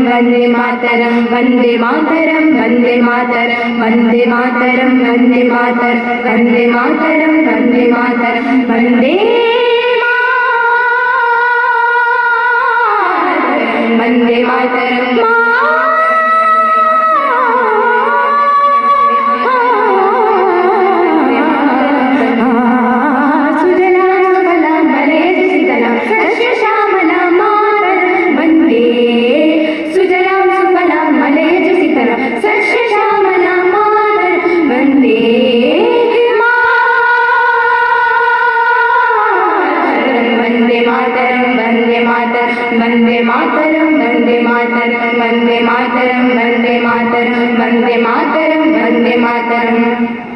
वन्दे मातरं वन्दे मातरं वन्दे मातरं वन्दे मातरं वन्दे मातरं वन्दे मातरं वन्दे मातरं वन्दे वन्दे मातरं वन्दे मातरं वन्दे मातरं वन्दे मातरं वन्दे मातरं वन्दे मातरं वन्दे मातरं।